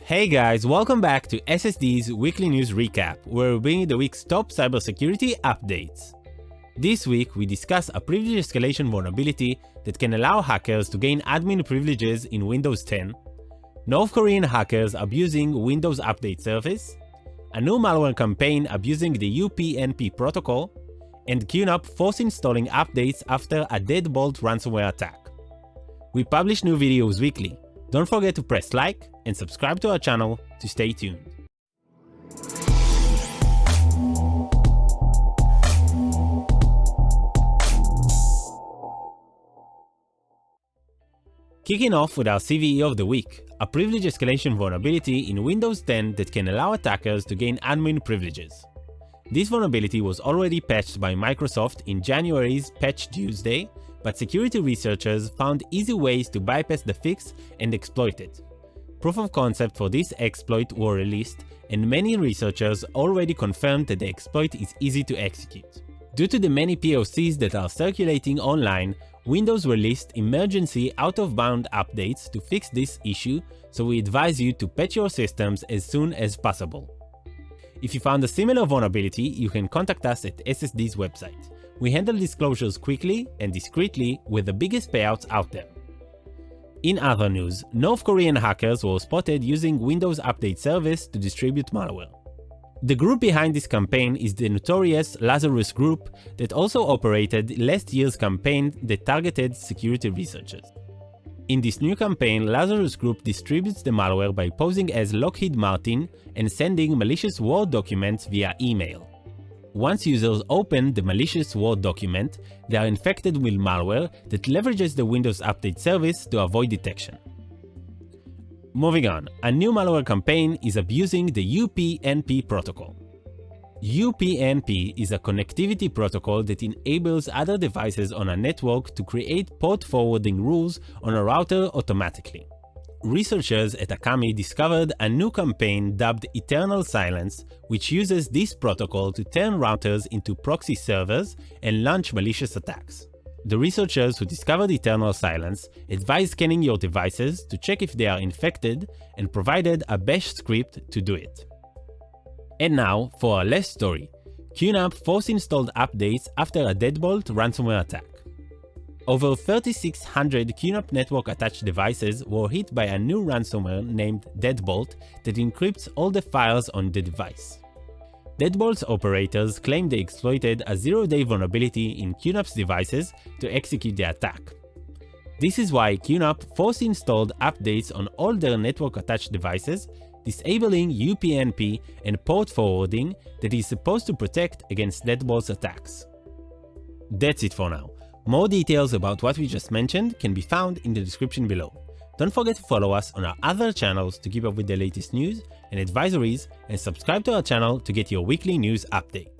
Hey guys, welcome back to SSD's weekly news recap, where we bring you the week's top cybersecurity updates. This week, we discuss a privilege escalation vulnerability that can allow hackers to gain admin privileges in Windows 10, North Korean hackers abusing Windows Update Service, a new malware campaign abusing the UPnP protocol, and QNAP force-installing updates after a Deadbolt ransomware attack. We publish new videos weekly. Don't forget to press like and subscribe to our channel to stay tuned. Kicking off with our CVE of the week, a privilege escalation vulnerability in Windows 10 that can allow attackers to gain admin privileges. This vulnerability was already patched by Microsoft in January's Patch Tuesday, but security researchers found easy ways to bypass the fix and exploit it. Proof of concept for this exploit were released, and many researchers already confirmed that the exploit is easy to execute. Due to the many POCs that are circulating online, Windows released emergency out-of-bound updates to fix this issue, so we advise you to patch your systems as soon as possible. If you found a similar vulnerability, you can contact us at SSD's website. We handle disclosures quickly and discreetly with the biggest payouts out there. In other news, North Korean hackers were spotted using Windows Update Service to distribute malware. The group behind this campaign is the notorious Lazarus Group that also operated last year's campaign that targeted security researchers. In this new campaign, Lazarus Group distributes the malware by posing as Lockheed Martin and sending malicious Word documents via email. Once users open the malicious Word document, they are infected with malware that leverages the Windows Update Service to avoid detection. Moving on, a new malware campaign is abusing the UPnP protocol. UPnP is a connectivity protocol that enables other devices on a network to create port forwarding rules on a router automatically. Researchers at Akami discovered a new campaign dubbed Eternal Silence, which uses this protocol to turn routers into proxy servers and launch malicious attacks. The researchers who discovered Eternal Silence advised scanning your devices to check if they are infected and provided a bash script to do it. And now for our last story, QNAP force-installed updates after a Deadbolt ransomware attack. Over 3,600 QNAP network-attached devices were hit by a new ransomware named Deadbolt that encrypts all the files on the device. Deadbolt's operators claim they exploited a zero-day vulnerability in QNAP's devices to execute the attack. This is why QNAP force-installed updates on all their network-attached devices, disabling UPnP and port forwarding that is supposed to protect against Deadbolt's attacks. That's it for now. More details about what we just mentioned can be found in the description below. Don't forget to follow us on our other channels to keep up with the latest news and advisories, and subscribe to our channel to get your weekly news update.